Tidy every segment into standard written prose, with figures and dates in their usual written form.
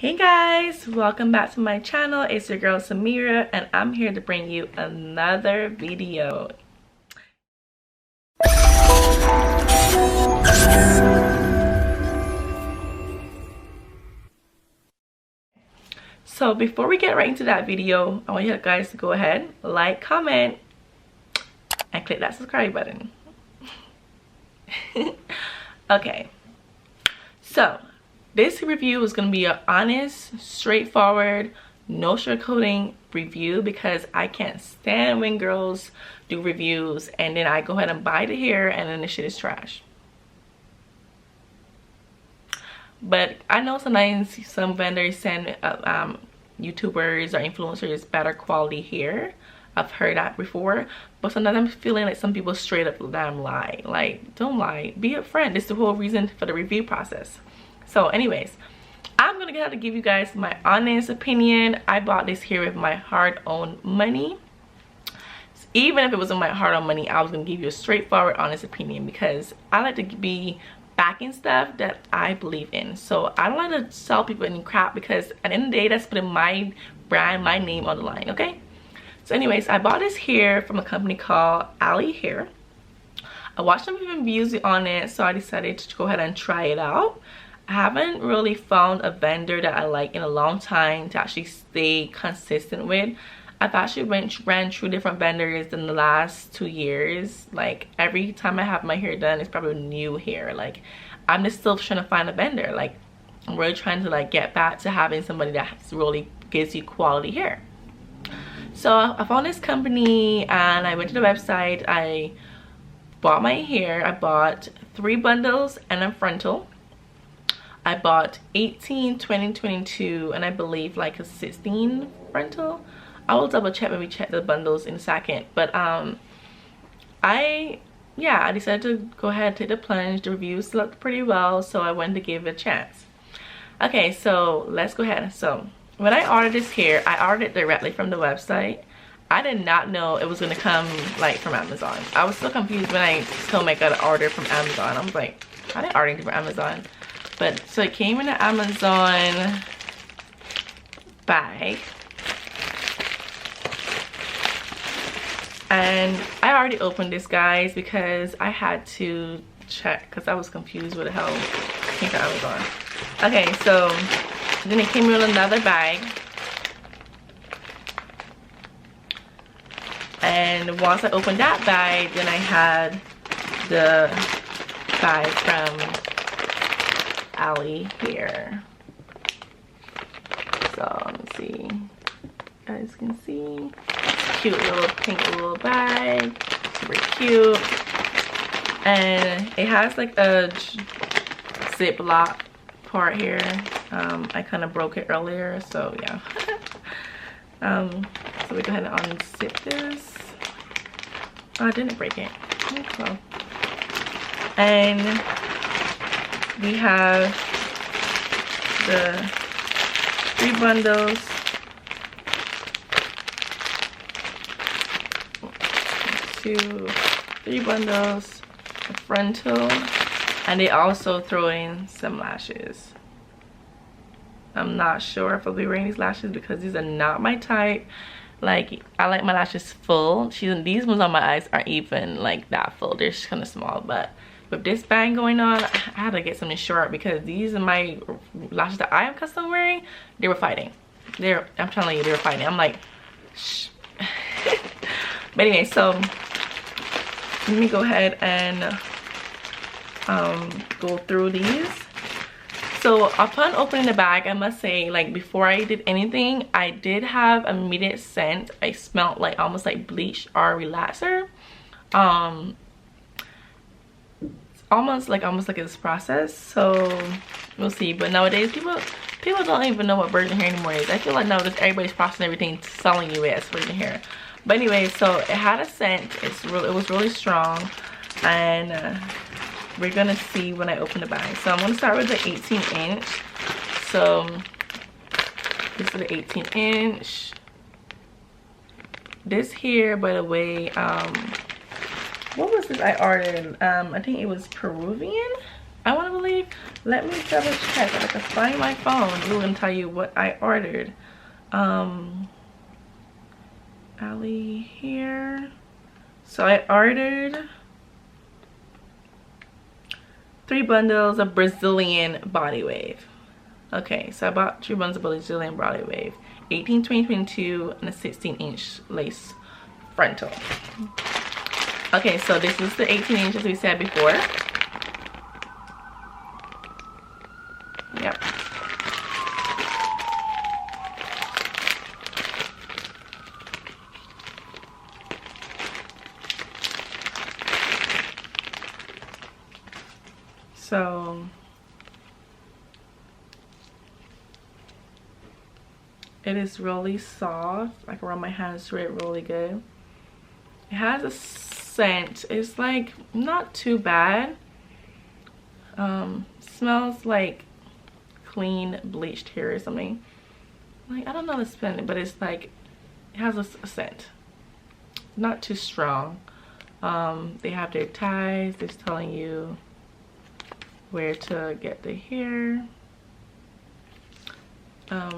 Hey guys, welcome back to my channel. It's your girl Samira and I'm here to bring you another video. So before we get right into that video, I want you guys to go ahead, like, comment, and click that subscribe button. Okay, so this review is going to be an honest, straightforward, no sugarcoating review because I can't stand when girls do reviews and then I go ahead and buy the hair and then the shit is trash. But I know sometimes some vendors send YouTubers or influencers better quality hair. I've heard that before, but sometimes I'm feeling like some people straight up damn lie. Like, don't lie, be upfront. This is the whole reason for the review process. So anyways, I'm gonna have to give you guys my honest opinion. I bought this here with my hard-earned money. Even if it wasn't my hard-earned money, I was gonna give you a straightforward, honest opinion because I like to be backing stuff that I believe in. So I don't like to sell people any crap because at the end of the day, that's putting my brand, my name on the line, okay? So anyways, I bought this hair from a company called Alipearl. I watched some reviews on it, so I decided to go ahead and try it out. I haven't really found a vendor that I like in a long time to actually stay consistent with. I've actually ran through different vendors in the last 2 years. Like every time I have my hair done, it's probably new hair. Like I'm just still trying to find a vendor. Like I'm really trying to like get back to having somebody that really gives you quality hair. So I found this company and I went to the website. I bought my hair. I bought 3 bundles and a frontal. I bought 18, 20, 22, and I believe like a 16 frontal. I will double check when we check the bundles in a second. But I decided to go ahead and take the plunge. The reviews looked pretty well, so I wanted to give it a chance. Okay, so let's go ahead. So when I ordered this hair, I ordered it directly from the website. I did not know it was gonna come like from Amazon. I was so confused when I still got an order from Amazon. I was like, I didn't order anything from Amazon. But so it came in an Amazon bag. And I already opened this, guys, because I had to check because I was confused with the hell came from Amazon. Okay, so then it came in another bag. And once I opened that bag, then I had the bag from Ali here. So let me see. You guys can see. Cute little pink little bag. Super cute. And it has like a ziplock part here. I kind of broke it earlier, so yeah. So we go ahead and unzip this. Oh, I didn't break it. Okay. And we have the 3 bundles. 2, 3 bundles, a frontal, and they also throw in some lashes. I'm not sure if I'll be wearing these lashes because these are not my type. Like I like my lashes full. These ones on my eyes aren't even like that full. They're just kind of small, but with this bang going on, I had to get something short because these are my lashes that I am custom wearing. They were fighting. I'm telling you, they were fighting. I'm like, shh. But anyway, so let me go ahead and go through these. So upon opening the bag, I must say, like before I did anything, I did have immediate scent. I smelled like almost like bleach or relaxer. Almost like this process. So we'll see. But nowadays people don't even know what virgin hair anymore is. I feel like nowadays everybody's processing everything, selling you it as virgin hair. But anyway, so it had a scent. It was really strong, and we're gonna see when I open the bag. So I'm gonna start with the 18-inch. So this is the 18-inch. This here, by the way, what was this I ordered? I think it was Peruvian. I want to believe. Let me double check. If I can find my phone, I'm gonna tell you what I ordered. Ali here. So I ordered 3 bundles of Brazilian body wave. Okay, so I bought 3 bundles of Brazilian body wave, 18, 20, 22, and a 16-inch lace frontal. Okay, so this is the 18 inches we said before. Yep. So it is really soft. I can run my hands through it really good. It has a scent. It's like not too bad. Smells like clean bleached hair or something. Like, I don't know the scent, but it's like it has a scent. Not too strong. They have their ties. They're telling you where to get the hair. So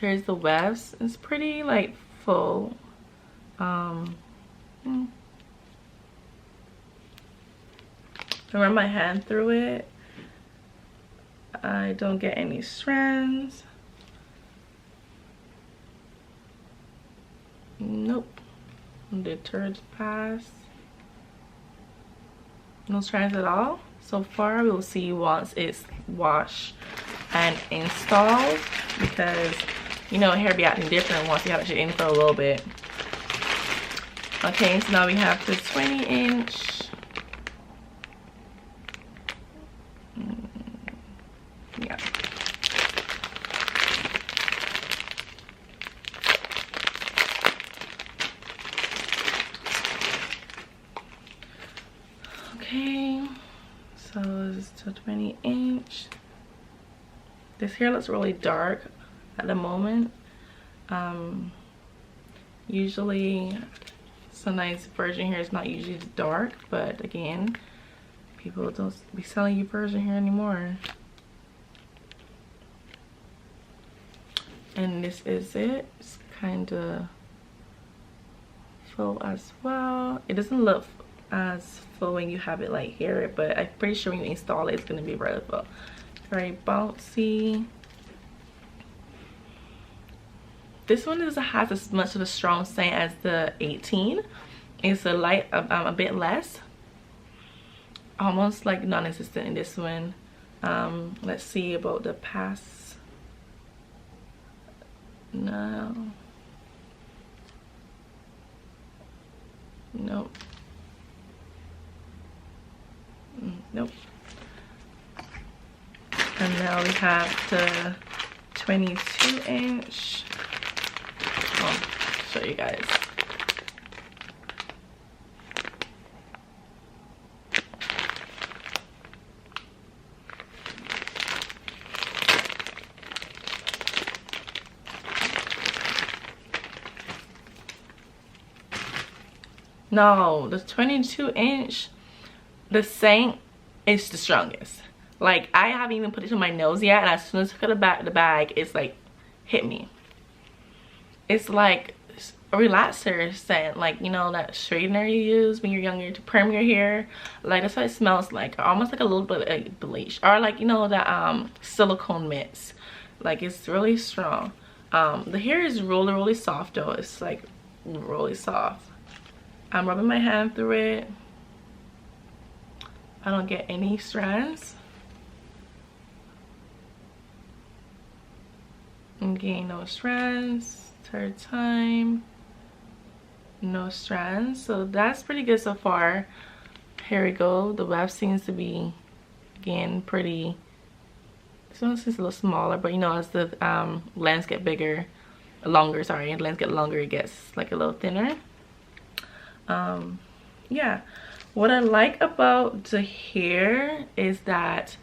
here's the wefts. It's pretty like full. I run my hand through it. I don't get any strands. Nope. Detergent pass. No strands at all. So far, we'll see once it's washed and installed, because you know hair be acting different once you have it in for a little bit. Okay, so now we have the 20-inch. Yeah. Okay, so this is the 20-inch. This hair looks really dark at the moment. Usually sometimes virgin hair is not usually dark, but again, people don't be selling you virgin hair anymore. And this is it. It's kind of full as well. It doesn't look as full when you have it like here, but I'm pretty sure when you install it, it's going to be very full. Very bouncy. This one doesn't have as much of a strong scent as the 18. It's a bit less, almost like non-existent in this one. Let's see about the pass. No. Nope. Nope. And now we have the 22-inch. I'll show you guys. No, the 22-inch, the scent is the strongest. Like, I haven't even put it to my nose yet, and as soon as I cut the bag, it's like hit me. It's like a relaxer scent, like, you know, that straightener you use when you're younger to perm your hair. Like, that's what it smells like, almost like a little bit of bleach, or like, you know, that silicone mist. Like, it's really strong. The hair is really soft though. It's like really soft. I'm rubbing my hand through it. I don't get any strands. Again, no strands. Third time, no strands. So that's pretty good so far. Here we go. The weft seems to be, again, pretty. This one seems a little smaller, but you know, as the lens get bigger, longer, sorry, lens get longer, it gets like a little thinner. Yeah, what I like about the hair is that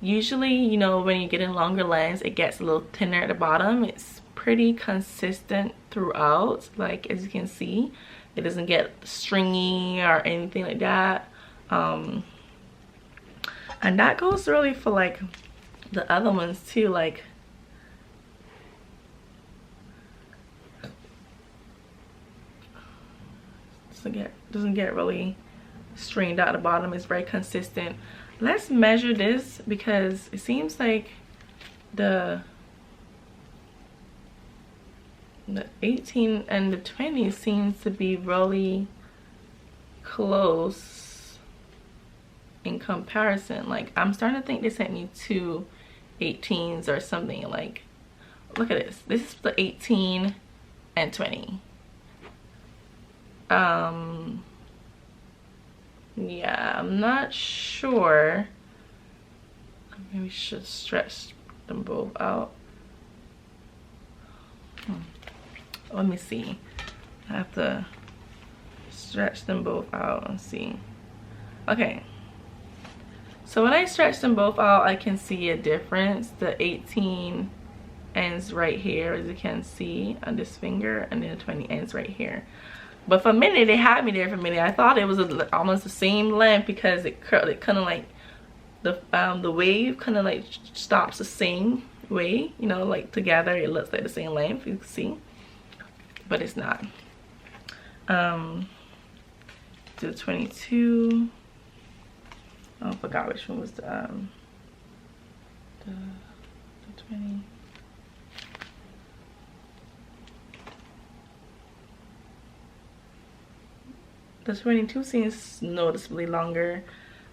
usually, you know, when you get in longer lens, it gets a little thinner at the bottom. It's pretty consistent throughout. Like, as you can see, it doesn't get stringy or anything like that. And that goes really for like the other ones too, like doesn't get really strained out the bottom. It's very consistent. Let's measure this because it seems like the 18 and the 20 seems to be really close in comparison. Like, I'm starting to think they sent me two 18s or something. Like, look at this. This is the 18 and 20. Yeah, I'm not sure. Maybe we should stretch them both out. Let me see. I have to stretch them both out and see. Okay. So when I stretch them both out, I can see a difference. The 18 ends right here, as you can see on this finger, and then the 20 ends right here. But for a minute, they had me there for a minute. I thought it was almost the same length because it kind of like the wave kind of like stops the same way, you know, like together it looks like the same length, you can see, but it's not. Do the 22. Oh, I forgot which one was the 20. The 22 seems noticeably longer.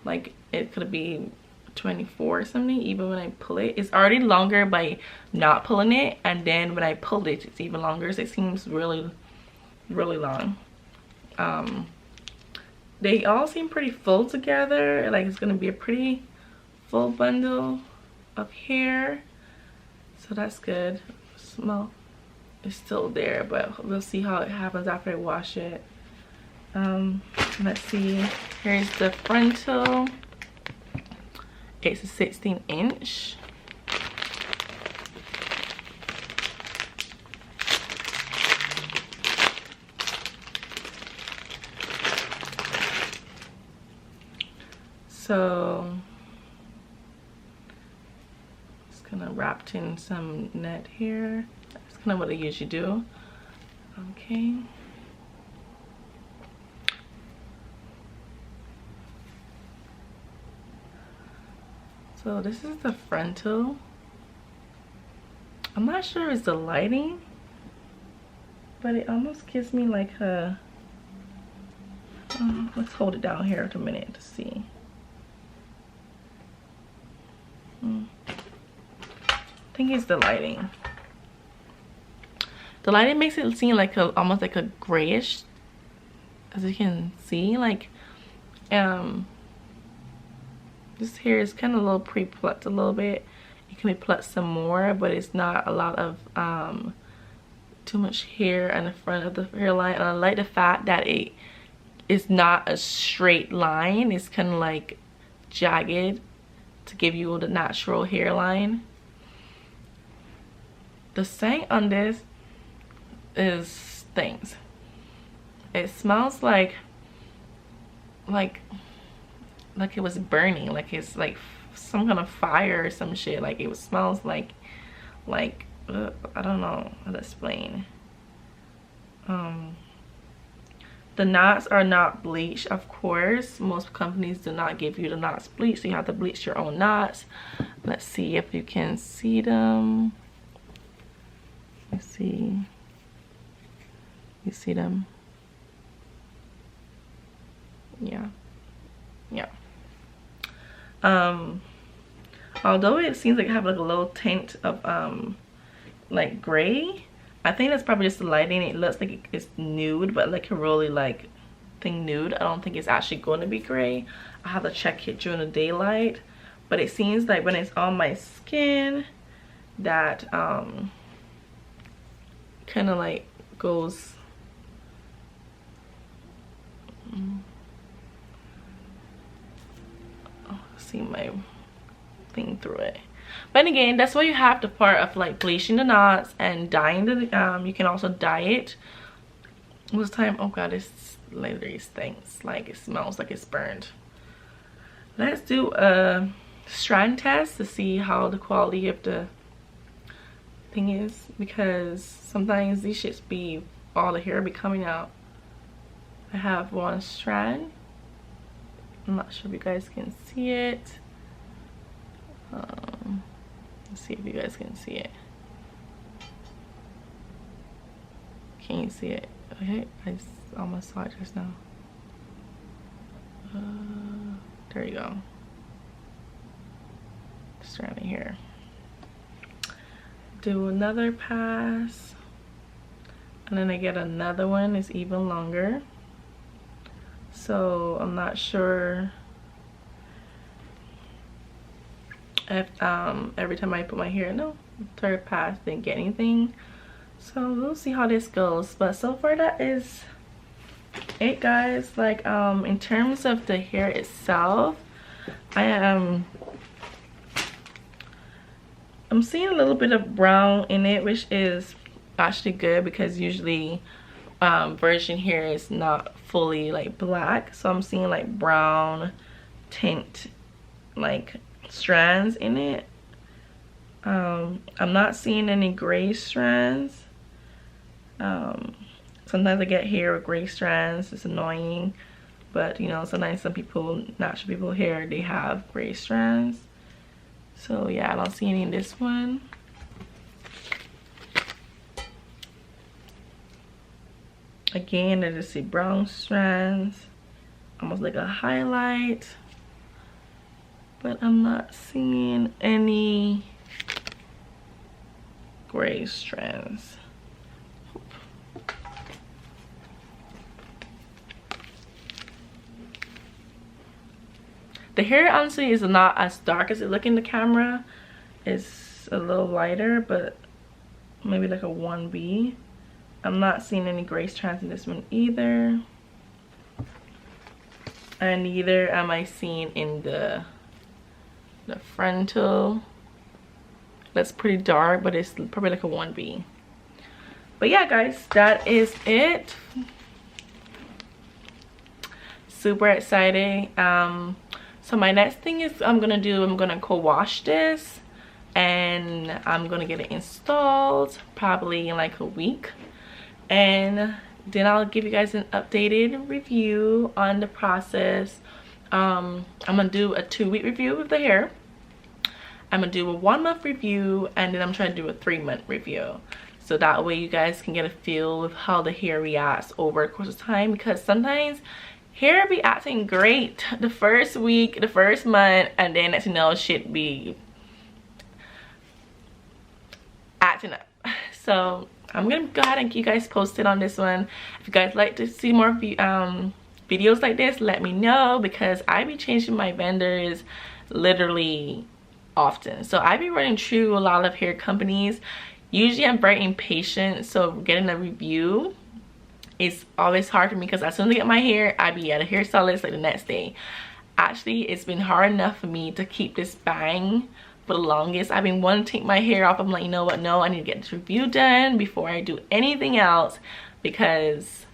Like, it could be 24 or something. Even when I pull it, it's already longer by not pulling it, and then when I pull it, it's even longer. So it seems really long. They all seem pretty full together. Like, it's gonna be a pretty full bundle of hair, so that's good. Smell is still there, but we'll see how it happens after I wash it. Let's see. Here's the frontal. It's a 16-inch. So it's kind of wrapped in some net here. That's kind of what I usually do. Okay. So this is the frontal. I'm not sure it's the lighting, but it almost gives me like a, let's hold it down here for a minute to see. I think it's the lighting. The lighting makes it seem like almost like a grayish, as you can see, like this hair is kind of a little pre-plucked a little bit. It can be plucked some more, but it's not a lot of too much hair in the front of the hairline. And I like the fact that it is not a straight line. It's kind of like jagged to give you the natural hairline. The scent on this is things. It smells like it was burning, like it's like some kind of fire or some shit. Like it smells like I don't know how to explain. The knots are not bleached, of course. Most companies do not give you the knots bleached, so you have to bleach your own knots. Let's see if you can see them. Let's see. You see them? Yeah. Although it seems like it have like a little tint of like gray, I think that's probably just the lighting. It looks like it's nude, but like a really like thing nude. I don't think it's actually going to be gray. I have to check it during the daylight, but it seems like when it's on my skin that kind of like goes see my thing through it. But again, that's why you have the part of like bleaching the knots and dyeing the you can also dye it. This time, oh god, this literally stinks. Like it smells like it's burned. let's do a strand test to see how the quality of the thing is, because sometimes these shits be, all the hair be coming out. I have one strand. I'm not sure if you guys can see it. Let's see if you guys can see it. Can you see it? Okay, I almost saw it just now. There you go. Strand in here. Do another pass, and then I get another one. It's even longer. So I'm not sure if every time I put my hair, no, third pass didn't get anything. So we'll see how this goes. But so far that is it, guys. Like in terms of the hair itself, I'm seeing a little bit of brown in it, which is actually good because usually virgin hair is not fully like black. So I'm seeing like brown tint like strands in it. I'm not seeing any gray strands. Sometimes I get hair with gray strands. It's annoying, but you know, sometimes some people, natural people hair, they have gray strands. So yeah, I don't see any in this one. Again, I just see brown strands, almost like a highlight, but I'm not seeing any gray strands. The hair honestly is not as dark as it looks in the camera. It's a little lighter, but maybe like a 1B. I'm not seeing any gray strands in this one either. And neither am I seeing in the frontal. That's pretty dark, but it's probably like a 1B. But yeah, guys, that is it. Super exciting. So my next thing is I'm gonna co-wash this, and I'm gonna get it installed probably in like a week, and then I'll give you guys an updated review on the process. I'm gonna do a 2-week review of the hair. I'm gonna do a 1-month review, and then I'm trying to do a 3-month review, so that way you guys can get a feel of how the hair reacts over the course of time, because sometimes hair be acting great the first week, the first month, and then as you know, shit be acting up. So I'm gonna go ahead and keep you guys posted on this one. If you guys like to see more videos like this, let me know, because I be changing my vendors literally often. So I be running through a lot of hair companies. Usually I'm very impatient, so getting a review, it's always hard for me, because as soon as I get my hair, I be at a hairstylist like the next day. Actually, it's been hard enough for me to keep this bang for the longest. I've been wanting to take my hair off. I'm like, you know what, no, I need to get this review done before I do anything else, because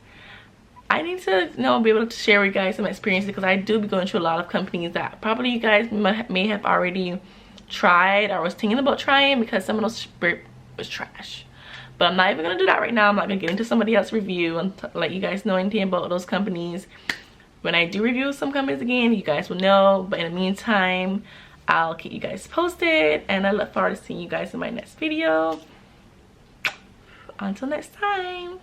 I need to, you know, be able to share with you guys some experiences, because I do be going through a lot of companies that probably you guys may have already tried or was thinking about trying, because some of those was trash. But I'm not even gonna do that right now. I'm not gonna get into somebody else's review and let you guys know anything about those companies. When I do review some companies again, you guys will know. But in the meantime, I'll keep you guys posted, and I look forward to seeing you guys in my next video. Until next time.